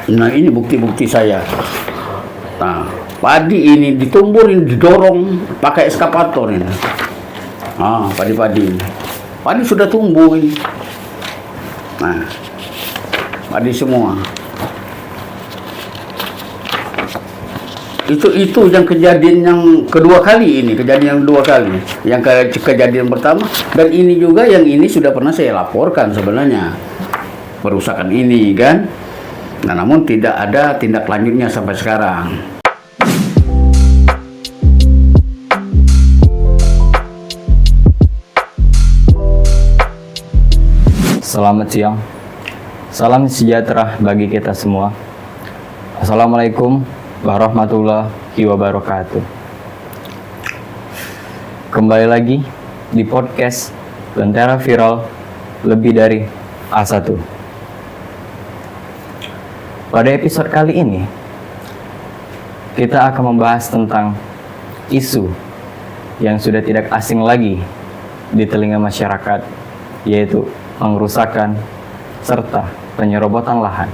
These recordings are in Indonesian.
Nah, ini bukti-bukti saya. Nah, padi ini ditumburin, didorong pakai eskavator ini. Padi-padi. Padi sudah tumbuh ini. Nah, padi semua. Itu yang kejadian yang kedua kali ini, Yang kejadian pertama, dan ini juga yang ini sudah pernah saya laporkan sebenarnya. Perusakan ini kan. Nah, namun tidak ada tindak lanjutnya sampai sekarang. Selamat siang. Salam sejahtera bagi kita semua. Assalamualaikum warahmatullahi wabarakatuh. Kembali lagi di podcast Lentera Viral Lebih Dari A1. Pada episode kali ini, kita akan membahas tentang isu yang sudah tidak asing lagi di telinga masyarakat, yaitu pengerusakan serta penyerobotan lahan.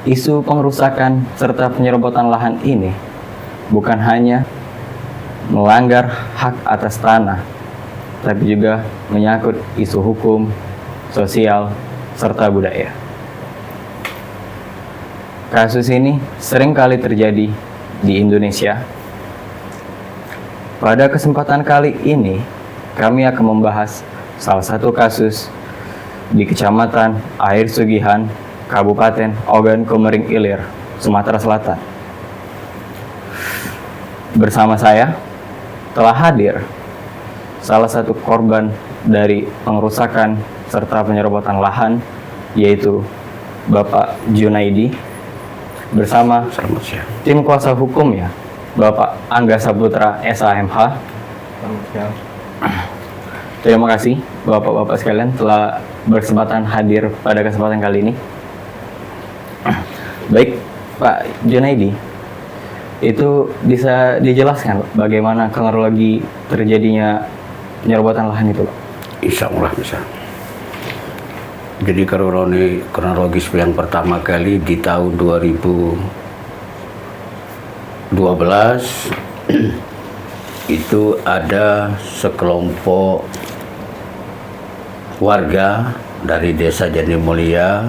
Isu pengerusakan serta penyerobotan lahan ini bukan hanya melanggar hak atas tanah, tapi juga menyangkut isu hukum, sosial, serta budaya. Kasus ini sering kali terjadi di Indonesia. Pada kesempatan kali ini, kami akan membahas salah satu kasus di Kecamatan Air Sugihan, Kabupaten Ogan Komering Ilir, Sumatera Selatan. Bersama saya telah hadir salah satu korban dari pengerusakan serta penyerobotan lahan, yaitu Bapak Junaidi, bersama tim kuasa hukumnya, Bapak Angga Saputra SAMH. Terima kasih Bapak-Bapak sekalian telah berkesempatan hadir pada kesempatan kali ini. Baik, Pak Junaidi, itu bisa dijelaskan bagaimana kronologi terjadinya penyerobotan lahan itu, Pak? Insya Allah bisa. Jadi kronologis yang pertama kali di tahun 2012 itu ada sekelompok warga dari Desa Jatimulia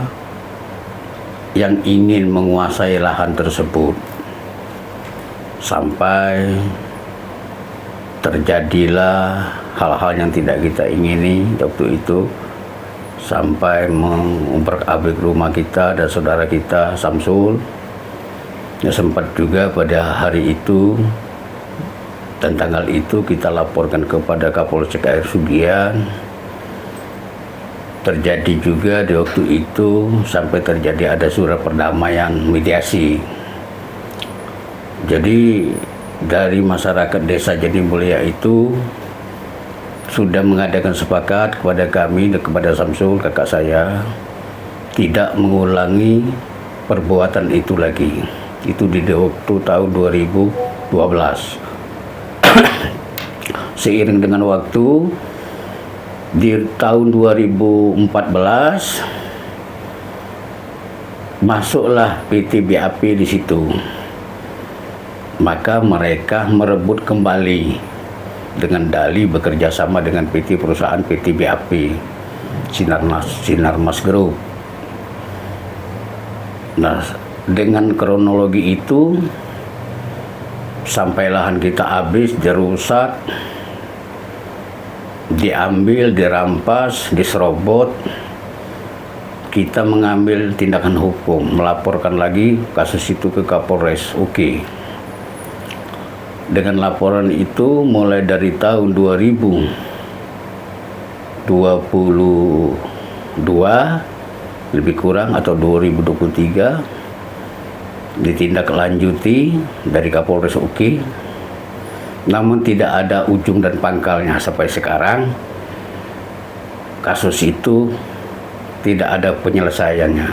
yang ingin menguasai lahan tersebut, sampai terjadilah hal-hal yang tidak kita ingini waktu itu, sampai mengobrak-abrik rumah kita dan saudara kita Samsul. Ya, sempat juga pada hari itu dan tanggal itu kita laporkan kepada Kapolsek Air Sugihan. Terjadi juga di waktu itu sampai terjadi ada surat perdamaian mediasi. Jadi dari masyarakat Desa Jatimulia itu sudah mengadakan sepakat kepada kami dan kepada Samsul, kakak saya, tidak mengulangi perbuatan itu lagi. Itu di waktu tahun 2012. Seiring dengan waktu, di tahun 2014 masuklah PT BAP di situ. Maka mereka merebut kembali dengan dalih bekerja sama dengan perusahaan PT BAP Sinarmas Group. Nah, dengan kronologi itu sampai lahan kita habis, dirusak, diambil, dirampas, diserobot, kita mengambil tindakan hukum, melaporkan lagi kasus itu ke Kapolres UKI. Dengan laporan itu mulai dari tahun 2022 lebih kurang atau 2023 ditindaklanjuti dari Kapolres UKI, namun tidak ada ujung dan pangkalnya sampai sekarang. Kasus itu tidak ada penyelesaiannya.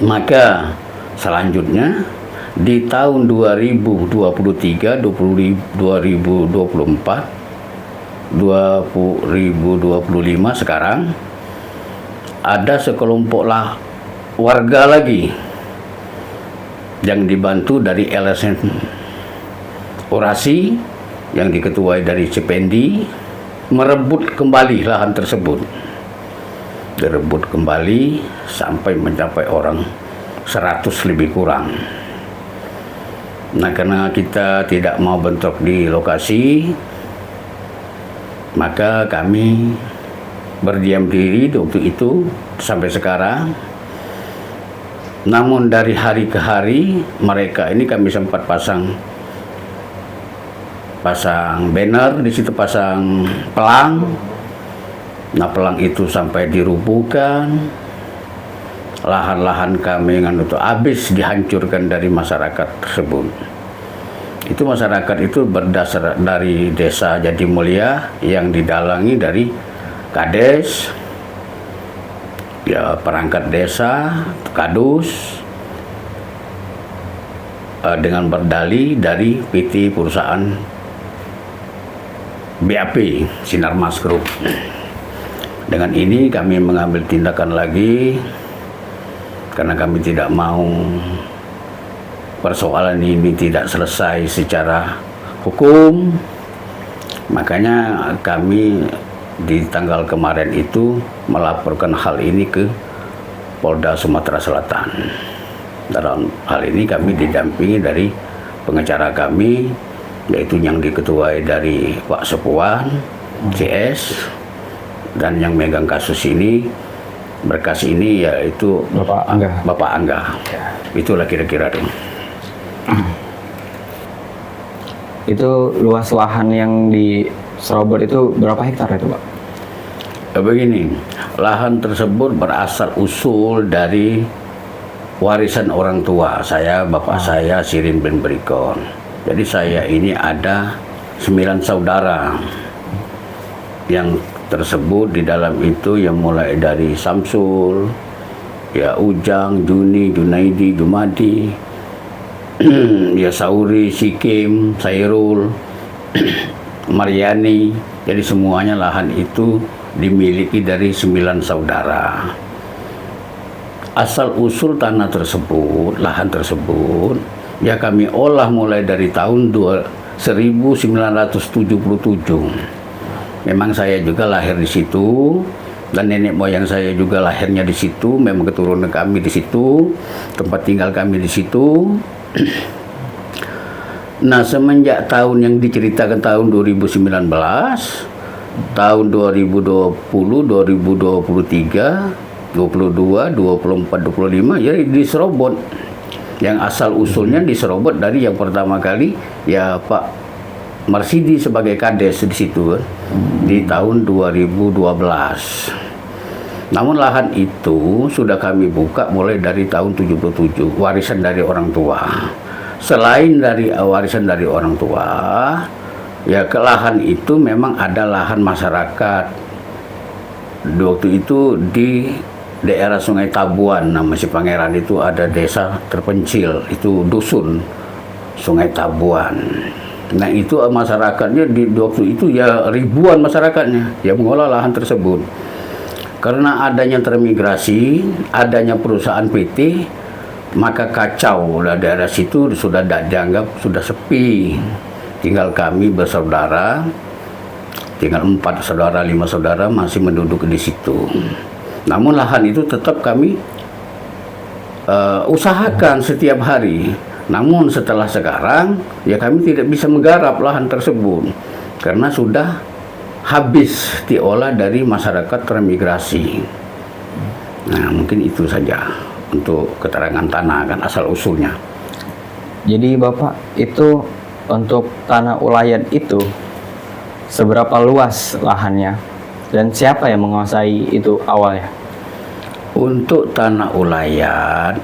Maka selanjutnya di tahun 2023, 2024, 2025 sekarang ada sekelompok warga lagi yang dibantu dari LSM Orasi yang diketuai dari Cependi merebut kembali lahan tersebut. Direbut kembali sampai mencapai orang 100 lebih kurang. Nah, karena kita tidak mau bentrok di lokasi, maka kami berdiam diri waktu itu sampai sekarang. Namun dari hari ke hari mereka ini kami sempat pasang banner di situ, pasang pelang. Nah, pelang itu sampai dirubuhkan, lahan-lahan kami itu habis dihancurkan dari masyarakat tersebut. Itu masyarakat itu berdasar dari desa Jatimulia yang didalangi dari Kades, ya perangkat desa, Kadus, dengan berdali dari PT perusahaan BAP Sinarmas Group. Dengan ini kami mengambil tindakan lagi karena kami tidak mau persoalan ini tidak selesai secara hukum. Makanya kami di tanggal kemarin itu melaporkan hal ini ke Polda Sumatera Selatan. Dalam hal ini kami didampingi dari pengacara kami, yaitu yang diketuai dari Pak Sepuan CS, dan yang megang kasus ini, berkas ini, yaitu Bapak Angga. Itulah kira-kira dong. Itu luas lahan yang diserobot itu berapa hektar itu, Pak? Begini, lahan tersebut berasal usul dari warisan orang tua saya, bapak saya Sirin bin Brikon. Jadi saya ini ada 9 saudara yang tersebut di dalam itu, yang mulai dari Samsul, ya Ujang, Juni, Junaidi, Jumadi, ya Sauri, Sikim, Sairul, Mariani. Jadi semuanya lahan itu dimiliki dari 9 saudara. Asal usul tanah tersebut, lahan tersebut, ya kami olah mulai dari tahun 1977. Memang saya juga lahir di situ, dan nenek moyang saya juga lahirnya di situ. Memang keturunan kami di situ, tempat tinggal kami di situ. Nah, semenjak tahun yang diceritakan tahun 2019, tahun 2020, 2023, 22, 24, 25, ya diserobot. Yang asal usulnya diserobot dari yang pertama kali ya Pak Marsidi sebagai kades di situ di tahun 2012. Namun lahan itu sudah kami buka mulai dari tahun 77, warisan dari orang tua. Selain dari warisan dari orang tua, ya ke lahan itu memang ada lahan masyarakat. Waktu itu di daerah Sungai Tabuan, nama si Pangeran itu ada desa terpencil, itu dusun Sungai Tabuan. Nah, itu masyarakatnya di waktu itu ya ribuan masyarakatnya yang mengolah lahan tersebut. Karena adanya termigrasi, adanya perusahaan PT, maka kacau daerah situ sudah tidak dianggap, sudah sepi. Tinggal kami bersaudara, tinggal 4 saudara, 5 saudara masih menduduk di situ. Namun lahan itu tetap kami usahakan setiap hari. Namun setelah sekarang, ya kami tidak bisa menggarap lahan tersebut karena sudah habis diolah dari masyarakat transmigrasi. Nah, mungkin itu saja untuk keterangan tanah kan asal usulnya. Jadi Bapak, itu untuk tanah Ulayan itu seberapa luas lahannya dan siapa yang menguasai itu awalnya? Untuk tanah Ulayan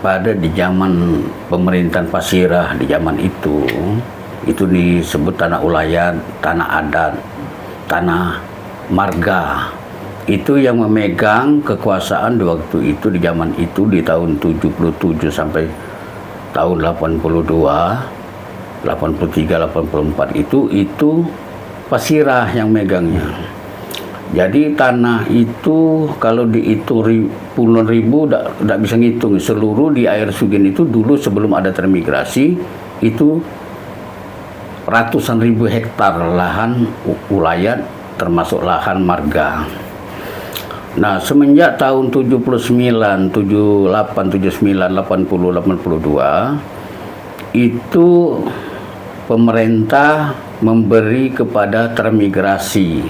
pada di zaman pemerintahan Pasirah di zaman itu disebut tanah Ulayan, tanah adat, tanah marga. Itu yang memegang kekuasaan di waktu itu, di zaman itu, di tahun 77 sampai tahun 82, 83, 84 itu Pasirah yang megangnya. Jadi tanah itu kalau dihitung puluhan ribu tidak bisa ngitung. Seluruh di Air Sugien itu dulu sebelum ada transmigrasi itu ratusan ribu hektar lahan ulayat termasuk lahan marga. Nah, semenjak tahun 79, 78, 79, 80, 82 itu pemerintah memberi kepada transmigrasi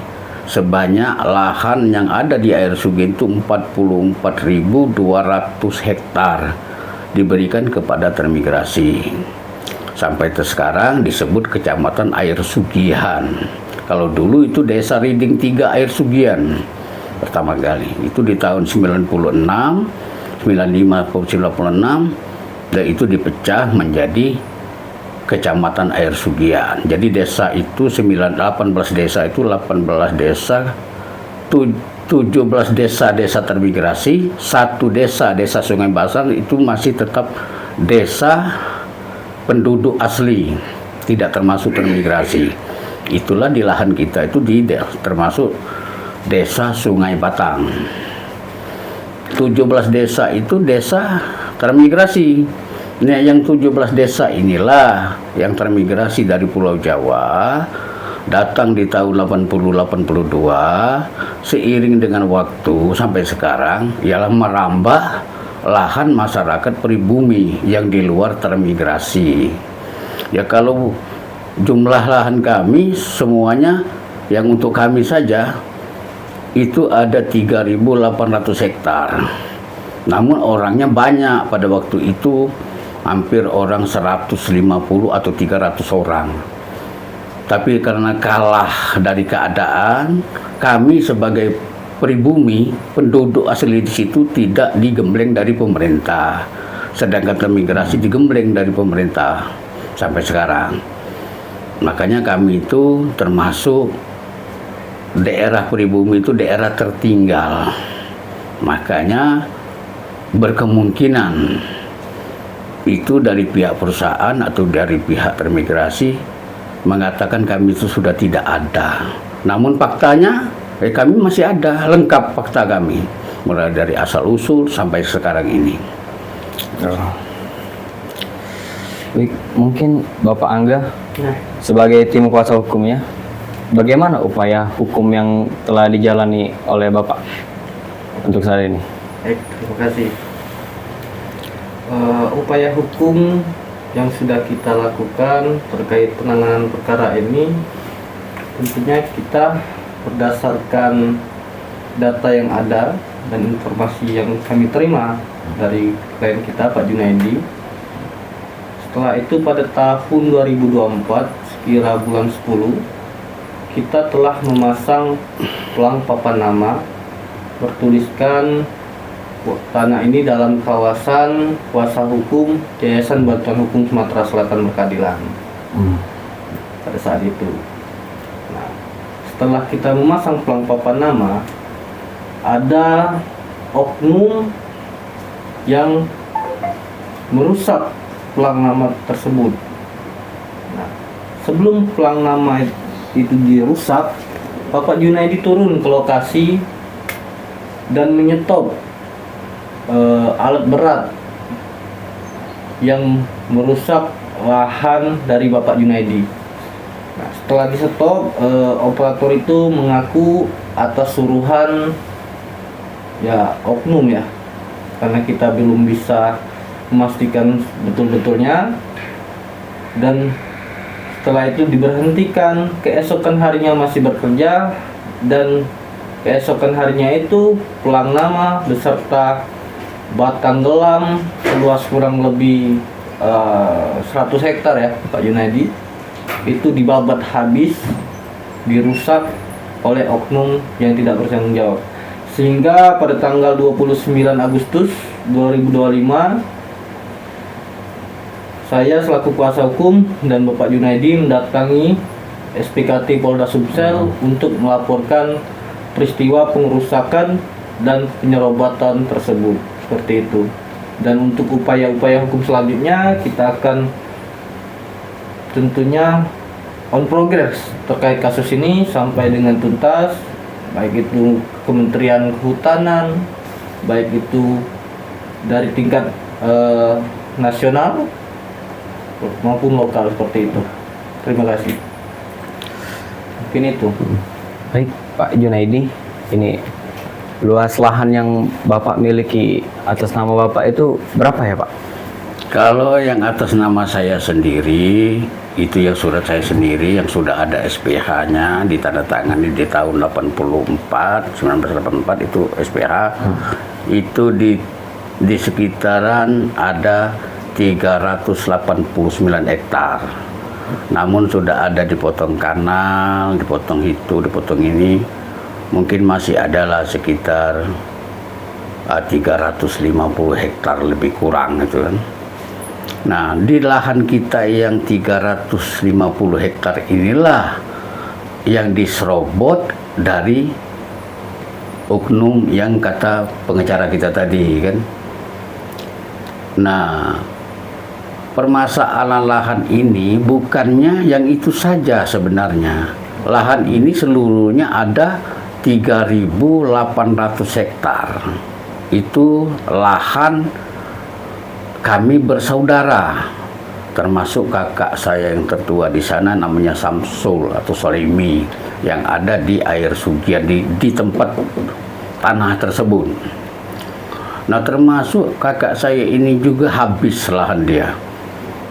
sebanyak lahan yang ada di Air Sugien itu 44.200 hektar diberikan kepada transmigrasi. Sampai sekarang disebut Kecamatan Air Sugian. Kalau dulu itu Desa Riding 3 Air Sugian pertama kali. Itu di tahun 96, 95, 96 dan itu dipecah menjadi Kecamatan Air Sugian. Jadi desa itu 18 desa itu 18 desa 17 desa transmigrasi, 1 desa Sungai Basang itu masih tetap desa penduduk asli, tidak termasuk transmigrasi. Itulah di lahan kita itu termasuk desa Sungai Batang. 17 desa itu desa transmigrasi. Nah, yang 17 desa inilah yang transmigrasi dari Pulau Jawa datang di tahun 80-82 seiring dengan waktu sampai sekarang ialah merambah lahan masyarakat pribumi yang di luar transmigrasi. Ya kalau jumlah lahan kami semuanya yang untuk kami saja itu ada 3.800 hektar. Namun orangnya banyak pada waktu itu, hampir orang 150 atau 300 orang. Tapi karena kalah dari keadaan, kami sebagai pribumi, penduduk asli di situ tidak digembleng dari pemerintah. Sedangkan transmigrasi digembleng dari pemerintah sampai sekarang. Makanya kami itu termasuk daerah pribumi itu daerah tertinggal. Makanya berkemungkinan itu dari pihak perusahaan atau dari pihak transmigrasi mengatakan kami itu sudah tidak ada. Namun faktanya kami masih ada, lengkap fakta kami, mulai dari asal usul sampai sekarang ini. Baik, mungkin Bapak Angga sebagai tim kuasa hukumnya, bagaimana upaya hukum yang telah dijalani oleh Bapak untuk saat ini? Baik, terima kasih. Upaya hukum yang sudah kita lakukan terkait penanganan perkara ini tentunya kita berdasarkan data yang ada dan informasi yang kami terima dari klien kita Pak Junaidi. Setelah itu pada tahun 2024 sekira bulan 10 kita telah memasang pelang papan nama bertuliskan tanah ini dalam kawasan kuasa hukum Yayasan Bantuan Hukum Sumatera Selatan Berkeadilan pada saat itu. Nah, setelah kita memasang pelang papan nama, ada oknum yang merusak pelang nama tersebut. Nah, sebelum pelang nama itu dirusak, Bapak Junaidi turun ke lokasi dan menyetop alat berat yang merusak lahan dari Bapak Junaidi. Nah, setelah disetop, operator itu mengaku atas suruhan ya oknum ya, karena kita belum bisa memastikan betul-betulnya, dan setelah itu diberhentikan. Keesokan harinya masih bekerja, dan keesokan harinya itu pelang nama beserta batang gelam seluas kurang lebih 100 hektar ya Pak Junaidi itu dibabat habis, dirusak oleh oknum yang tidak bertanggung jawab. Sehingga pada tanggal 29 Agustus 2025 saya selaku kuasa hukum dan Bapak Junaidi mendatangi SPKT Polda Sumsel untuk melaporkan peristiwa pengerusakan dan penyerobatan tersebut, seperti itu. Dan untuk upaya-upaya hukum selanjutnya kita akan tentunya on progress terkait kasus ini sampai dengan tuntas, baik itu Kementerian Kehutanan, baik itu dari tingkat nasional maupun lokal seperti itu. Terima kasih. Mungkin itu. Baik, Pak Junaidi, ini luas lahan yang Bapak miliki atas nama Bapak itu berapa ya, Pak? Kalau yang atas nama saya sendiri, itu yang surat saya sendiri yang sudah ada SPH-nya ditandatangani di tahun 1984 itu SPH. Itu di sekitaran ada 389 hektar. Namun sudah ada dipotong kanal, dipotong itu, dipotong ini. Mungkin masih adalah sekitar 350 hektar lebih kurang itu kan. Nah, di lahan kita yang 350 hektar inilah yang diserobot dari oknum yang kata pengacara kita tadi kan. Nah, permasalahan lahan ini bukannya yang itu saja sebenarnya. Lahan ini seluruhnya ada 3.800 hektar. Itu lahan kami bersaudara, termasuk kakak saya yang tertua di sana namanya Samsul atau Solimi yang ada di air Sugian di tempat tanah tersebut. Nah, termasuk kakak saya ini juga habis lahan dia.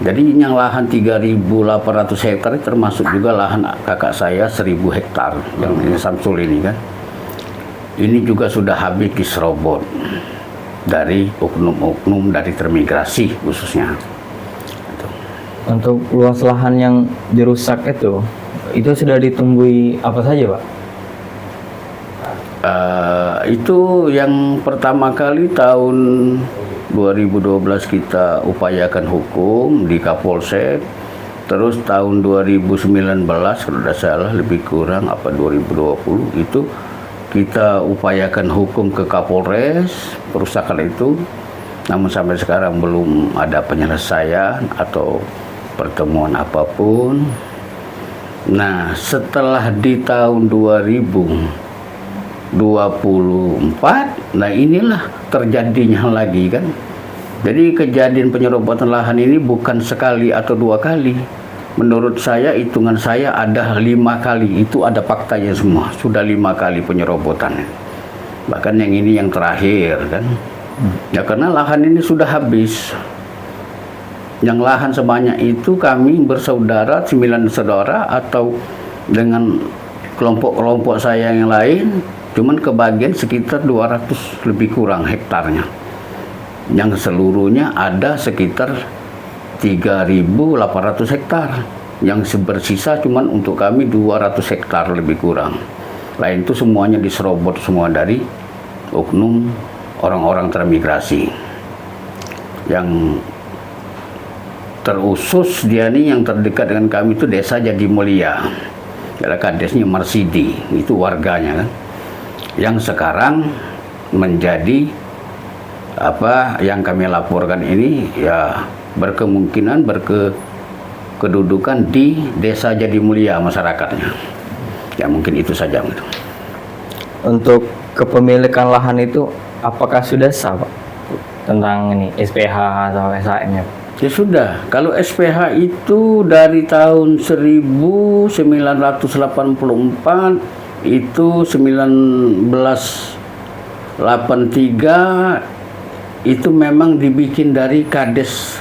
Jadi yang lahan 3.800 hektar termasuk juga lahan kakak saya 1.000 hektar yang ini Samsul ini kan. Ini juga sudah habis diserobot dari oknum-oknum dari termigrasi khususnya. Untuk luas lahan yang dirusak itu sudah ditumbuhi apa saja, Pak? Itu yang pertama kali tahun 2012 kita upayakan hukum di Kapolsek. Terus tahun 2019 kalau tidak salah lebih kurang 2020 itu kita upayakan hukum ke Kapolres perusakan itu. Namun sampai sekarang belum ada penyelesaian atau pertemuan apapun. Nah, setelah di tahun 2024, nah inilah terjadinya lagi kan. Jadi kejadian penyerobotan lahan ini bukan sekali atau dua kali. Menurut saya, hitungan saya ada 5 kali. Itu ada faktanya semua. Sudah 5 kali penyerobotan. Bahkan yang ini yang terakhir kan. Ya karena lahan ini sudah habis. Yang lahan sebanyak itu kami bersaudara 9 saudara atau dengan kelompok-kelompok saya yang lain cuman kebagian sekitar 200 lebih kurang hektarnya. Yang seluruhnya ada sekitar 3.800 hektar. Yang bersisa cuman untuk kami 200 hektar lebih kurang. Lain itu semuanya diserobot semua dari oknum orang-orang termigrasi. Yang terusus dia nih yang terdekat dengan kami itu desa Jadi Mulia. Adalah kadesnya Marsidi, itu warganya kan. Yang sekarang menjadi apa yang kami laporkan ini ya berkemungkinan berkedudukan di desa Jadi Mulia masyarakatnya. Ya mungkin itu saja. Untuk kepemilikan lahan itu apakah sudah sah, Pak? Tentang ini SPH atau SHM-nya? Ya sudah, kalau SPH itu dari tahun 1984 itu 1983 itu memang dibikin dari Kades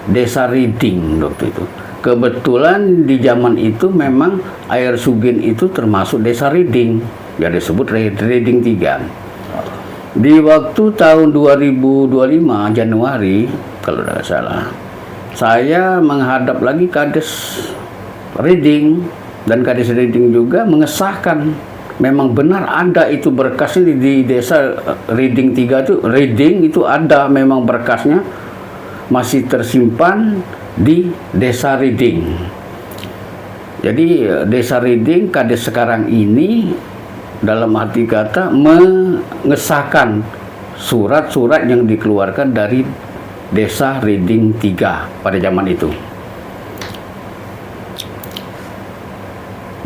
Desa Riding waktu itu. Kebetulan di zaman itu memang air Sugin itu termasuk Desa Riding, ya disebut Riding 3. Di waktu tahun 2025 Januari kalau tidak salah, saya menghadap lagi Kades Riding dan Kades Riding juga mengesahkan memang benar ada itu berkasnya di desa Riding 3 itu. Riding itu ada memang berkasnya masih tersimpan di desa Riding. Jadi desa Riding Kades sekarang ini dalam arti kata mengesahkan surat-surat yang dikeluarkan dari desa Riding 3 pada zaman itu.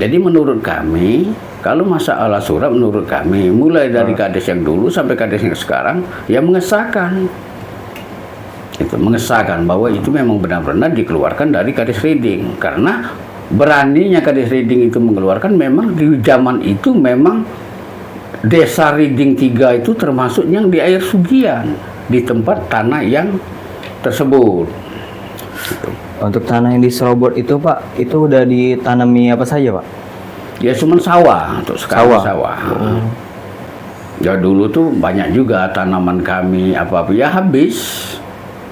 Jadi menurut kami Kalau masalah surat menurut kami, mulai dari kades yang dulu sampai kades yang sekarang, ya mengesahkan. Itu mengesahkan bahwa itu memang benar-benar dikeluarkan dari kades reading. Karena beraninya kades reading itu mengeluarkan, memang di zaman itu memang desa reading 3 itu termasuk yang di air sugian, di tempat tanah yang tersebut. Untuk tanah yang di Serobot itu Pak, itu udah ditanami apa saja Pak? Ya cuma sawah, untuk sekarang sawah. Ya dulu tuh banyak juga tanaman kami apa-apa ya habis.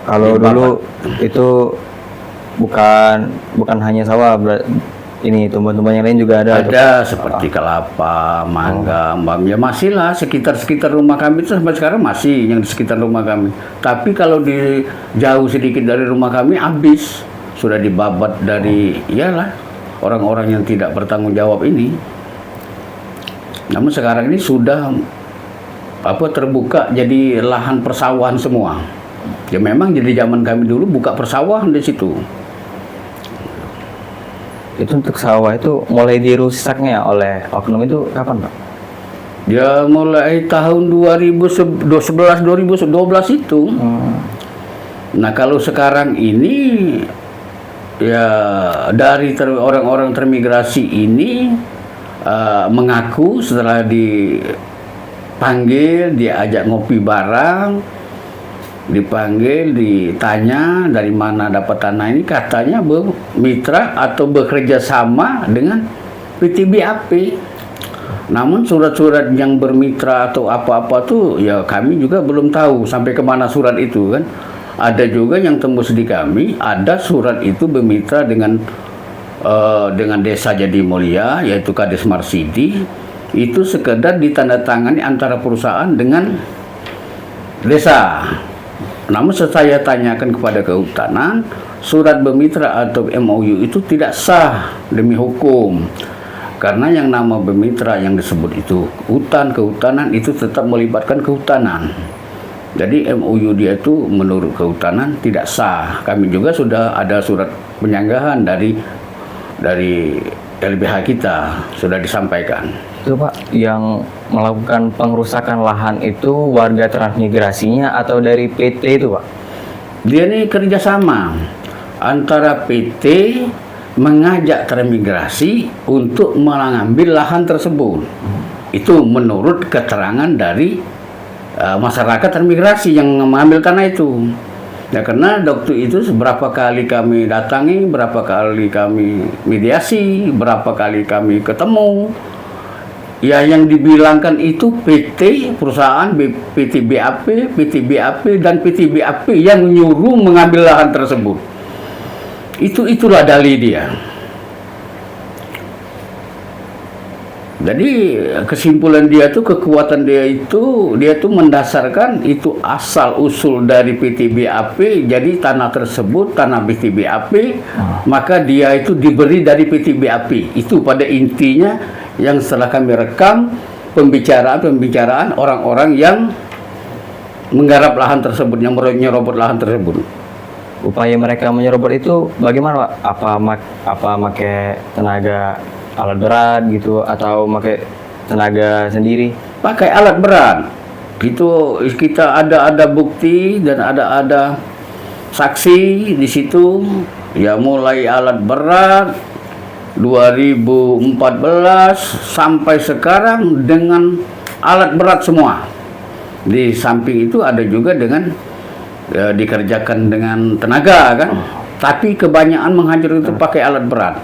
Kalau Ya, dulu itu bukan hanya sawah, ini tumbuhan-tumbuhan yang lain juga ada. Ada seperti kelapa, mangga, ya masih lah sekitar rumah kami itu sampai sekarang masih yang di sekitar rumah kami. Tapi kalau di jauh sedikit dari rumah kami habis, sudah dibabat dari iyalah orang-orang yang tidak bertanggung jawab ini. Namun sekarang ini sudah terbuka jadi lahan persawahan semua. Ya memang jadi zaman kami dulu buka persawahan di situ. Itu untuk sawah itu mulai dirusaknya oleh oknum itu kapan Pak? Ya mulai tahun 2011-2012 itu. Nah kalau sekarang ini ya dari orang-orang termigrasi ini mengaku setelah dipanggil, diajak ngopi bareng, dipanggil, ditanya dari mana dapat tanah ini, katanya bermitra atau bekerja sama dengan PT BAP. Namun surat-surat yang bermitra atau apa-apa tuh ya kami juga belum tahu sampai kemana surat itu kan. Ada juga yang tembus di kami, ada surat itu bermitra dengan Desa Jadi Mulia, yaitu Kades Marsidi. Itu sekedar ditandatangani antara perusahaan dengan desa. Namun saya tanyakan kepada kehutanan, surat bermitra atau MOU itu tidak sah demi hukum. Karena yang nama bermitra yang disebut itu kehutanan itu tetap melibatkan kehutanan. Jadi MOU dia itu menurut kehutanan tidak sah. Kami juga sudah ada surat penyanggahan dari LBH kita sudah disampaikan. Itu Pak, yang melakukan pengrusakan lahan itu warga transmigrasinya atau dari PT itu Pak? Dia ini kerjasama antara PT mengajak transmigrasi untuk mengambil lahan tersebut. Itu menurut keterangan dari masyarakat transmigrasi yang mengambil tanah itu. Ya karena waktu itu berapa kali kami datangi, berapa kali kami mediasi, berapa kali kami ketemu. Ya yang dibilangkan itu PT perusahaan PT BAP dan PT BAP yang nyuruh mengambil lahan tersebut. Itulah dalih dia. Jadi kesimpulan dia tuh, kekuatan dia tuh mendasarkan itu asal usul dari PT BAP. Jadi tanah tersebut tanah PT BAP, maka dia itu diberi dari PT BAP. Itu pada intinya yang setelah kami rekam pembicaraan orang-orang yang menggarap lahan tersebut, yang menyerobot lahan tersebut. Upaya mereka menyerobot itu bagaimana Pak? Apa pakai tenaga alat berat gitu atau pakai tenaga sendiri? Pakai alat berat. Itu kita ada bukti dan ada saksi di situ. Ya mulai alat berat 2014 sampai sekarang dengan alat berat semua. Di samping itu ada juga dengan dikerjakan dengan tenaga kan. Tapi kebanyakan menghajar itu pakai alat berat.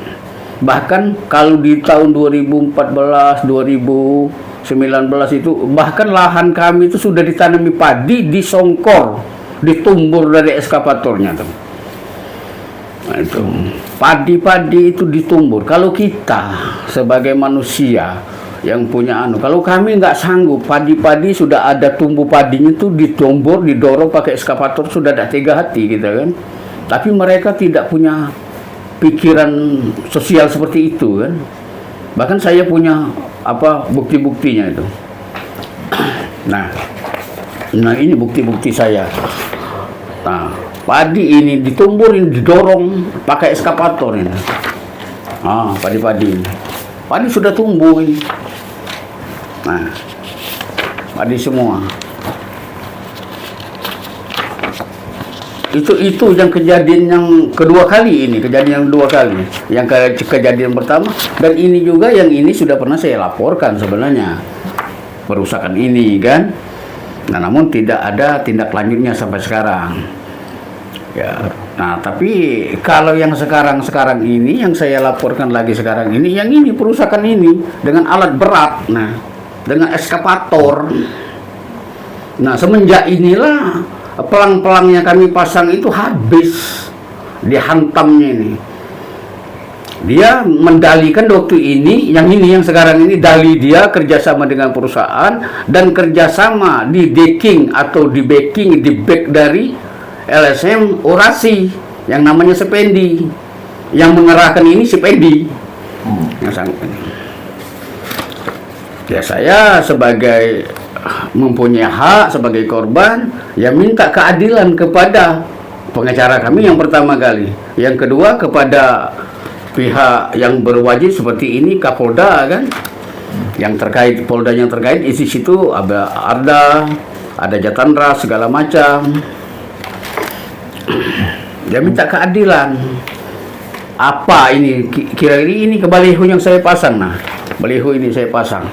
Bahkan kalau di tahun 2014, 2019 itu bahkan lahan kami itu sudah ditanami padi, disongkor, ditumbur dari eskavatornya tuh. Nah, itu padi-padi itu ditumbur. Kalau kita sebagai manusia yang punya kalau kami nggak sanggup, padi-padi sudah ada tumbuh padinya itu ditumbur, didorong pakai eskavator, sudah ada tega hati gitu kan. Tapi mereka tidak punya pikiran sosial seperti itu kan. Bahkan saya punya bukti-buktinya itu. Nah ini bukti-bukti saya. Nah, padi ini ditumburin, didorong pakai eskavator ini. Padi-padi. Padi sudah tumbuh ini. Nah, ada semua. Itu yang kejadian yang kedua kali ini, kejadian yang dua kali. Yang kejadian pertama dan ini juga yang ini sudah pernah saya laporkan sebenarnya. Perusakan ini kan. Nah, namun tidak ada tindak lanjutnya sampai sekarang. Ya. Nah, tapi kalau yang sekarang ini yang saya laporkan lagi sekarang ini, yang ini perusakan ini dengan alat berat. Nah, dengan eskavator. Nah, semenjak inilah pelang-pelang yang kami pasang itu habis dihantamnya ini. Dia mendalikan waktu ini yang sekarang ini dali dia kerjasama dengan perusahaan dan kerjasama di decking atau di backing di back dari LSM Orasi yang namanya Sependi, yang mengerahkan ini Sependi. Ya, saya sebagai mempunyai hak sebagai korban, ya minta keadilan kepada pengacara kami yang pertama kali, yang kedua kepada pihak yang berwajib seperti ini, Kapolda kan, yang terkait, Polda yang terkait isi situ ada Jatandra segala macam. Dia minta keadilan. Apa ini? Kira-kira ini ke baliho yang saya pasang. Nah, baliho ini saya pasang.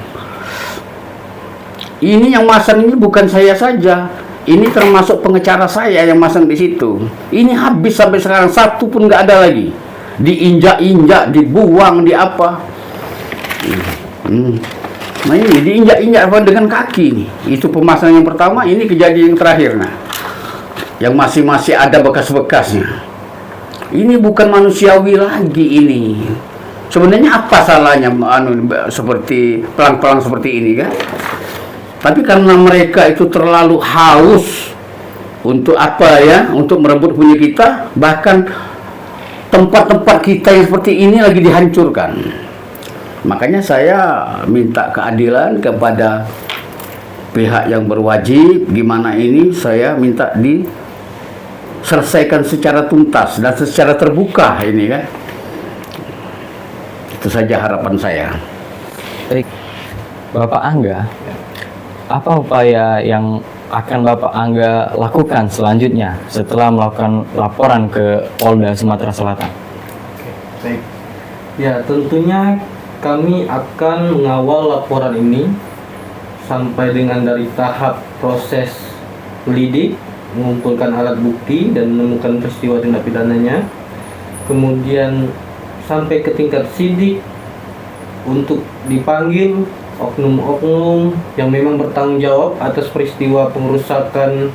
Ini yang masang ini bukan saya saja. Ini termasuk pengacara saya yang masang di situ. Ini habis sampai sekarang, satu pun nggak ada lagi. Diinjak-injak, dibuang, di apa. Nah ini diinjak-injak dengan kaki nih. Itu pemasangan yang pertama, ini kejadian yang terakhir. Nah, yang masih ada bekas-bekasnya. Ini bukan manusiawi lagi ini. Sebenarnya apa salahnya seperti pelang-pelang seperti ini kan? Tapi karena mereka itu terlalu haus untuk apa ya, untuk merebut punya kita, bahkan tempat-tempat kita yang seperti ini lagi dihancurkan. Makanya saya minta keadilan kepada pihak yang berwajib. Gimana ini saya minta diselesaikan secara tuntas dan secara terbuka ini kan. Itu saja harapan saya. Baik, Bapak Angga, apa upaya yang akan Bapak Angga lakukan selanjutnya setelah melakukan laporan ke Polda Sumatera Selatan? Baik. Ya, tentunya kami akan mengawal laporan ini sampai dengan dari tahap proses lidik, mengumpulkan alat bukti dan menemukan peristiwa tindak pidananya. Kemudian sampai ke tingkat sidik untuk dipanggil oknum-oknum yang memang bertanggung jawab atas peristiwa pengerusakan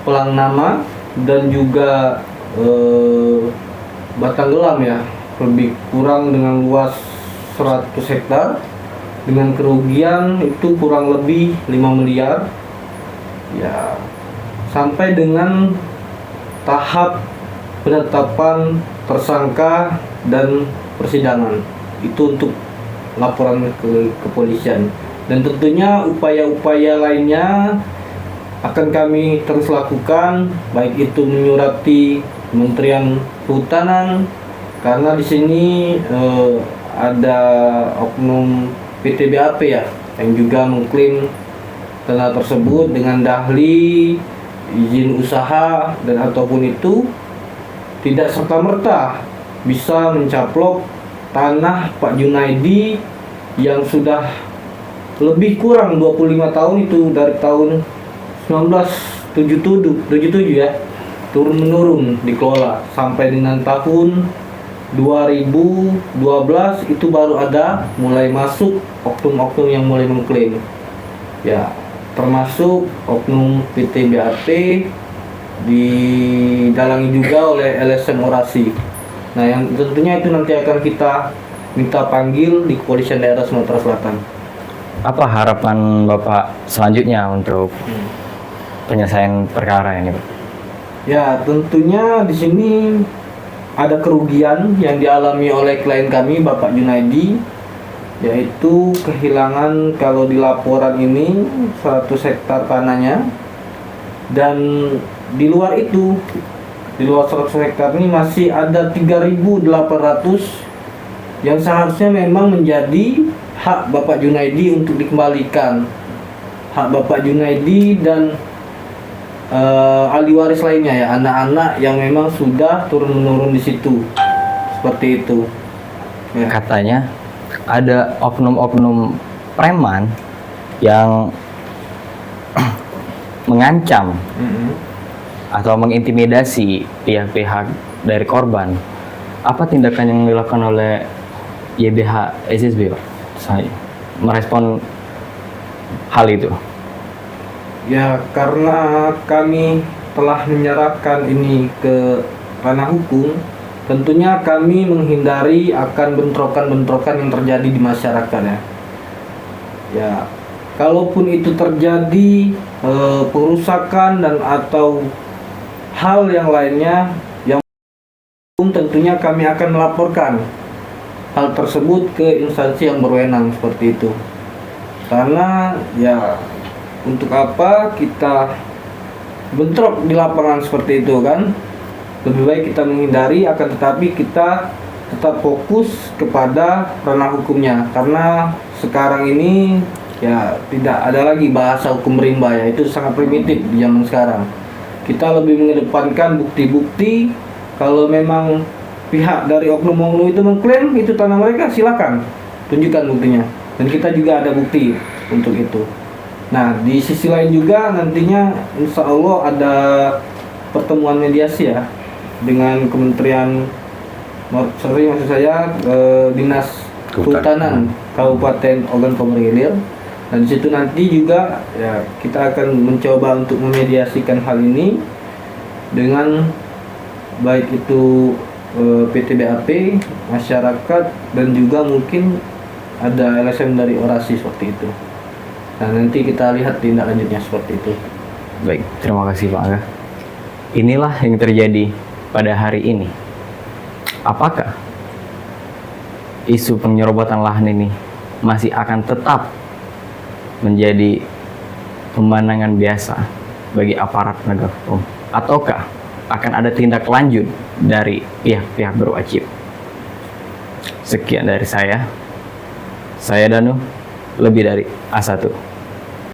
pelang nama dan juga Batanggelam ya, lebih kurang dengan luas 100 hektar dengan kerugian itu kurang lebih 5 miliar ya, sampai dengan tahap penetapan tersangka dan persidangan. Itu untuk laporan ke kepolisian, dan tentunya upaya-upaya lainnya akan kami terus lakukan, baik itu menyurati Kementerian Kehutanan karena di sini ada oknum PT BAP ya yang juga mengklaim tanah tersebut dengan dahli, izin usaha dan ataupun itu tidak serta-merta bisa mencaplok tanah Pak Junaidi yang sudah lebih kurang 25 tahun itu dari tahun 1977 ya, turun-menurun dikelola sampai dengan tahun 2012 itu baru ada mulai masuk oknum-oknum yang mulai mengklaim ya, termasuk oknum PT BAP didalangi juga oleh LSM Orasi. Nah, yang tentunya itu nanti akan kita minta panggil di Kepolisian Daerah Sumatera Selatan. Apa harapan Bapak selanjutnya untuk penyelesaian perkara ini, Pak? Ya, tentunya di sini ada kerugian yang dialami oleh klien kami, Bapak Junaidi, yaitu kehilangan kalau di laporan ini 100 hektar tanahnya, dan di luar itu, di luar 100 hektar ini masih ada 3.800 yang seharusnya memang menjadi hak Bapak Junaidi untuk dikembalikan. Hak Bapak Junaidi dan ahli waris lainnya ya, anak-anak yang memang sudah turun-menurun di situ. Seperti itu. Ya. Katanya ada oknum-oknum preman yang mengancam atau mengintimidasi pihak-pihak dari korban. Apa tindakan yang dilakukan oleh YBH SSB, Pak? Saya merespon hal itu. Ya, karena kami telah menyerahkan ini ke ranah hukum, tentunya kami menghindari akan bentrokan-bentrokan yang terjadi di masyarakat ya. Ya, kalaupun itu terjadi perusakan dan atau hal yang lainnya yang tentunya kami akan melaporkan hal tersebut ke instansi yang berwenang seperti itu. Karena ya untuk apa kita bentrok di lapangan seperti itu kan? Lebih baik kita menghindari, akan tetapi kita tetap fokus kepada ranah hukumnya. Karena sekarang ini ya tidak ada lagi bahasa hukum rimba ya, itu sangat primitif di zaman sekarang. Kita lebih mengedepankan bukti-bukti. Kalau memang pihak dari oknum-oknum itu mengklaim itu tanah mereka, silakan tunjukkan buktinya. Dan kita juga ada bukti untuk itu. Nah, di sisi lain juga nantinya insya Allah ada pertemuan mediasi ya dengan Kementerian maksud saya Dinas Kehutanan Kabupaten Ogan Komering Ilir. Dan di situ nanti juga ya kita akan mencoba untuk memediasikan hal ini dengan baik itu PT BAP, masyarakat, dan juga mungkin ada LSM dari orasi seperti itu. Nah, nanti kita lihat tindak lanjutnya seperti itu. Baik, terima kasih Pak Aga. Inilah yang terjadi pada hari ini. Apakah isu penyerobotan lahan ini masih akan tetap menjadi pemandangan biasa bagi aparat penegak hukum? Ataukah akan ada tindak lanjut dari pihak-pihak berwajib? Sekian dari saya Danu, lebih dari A1.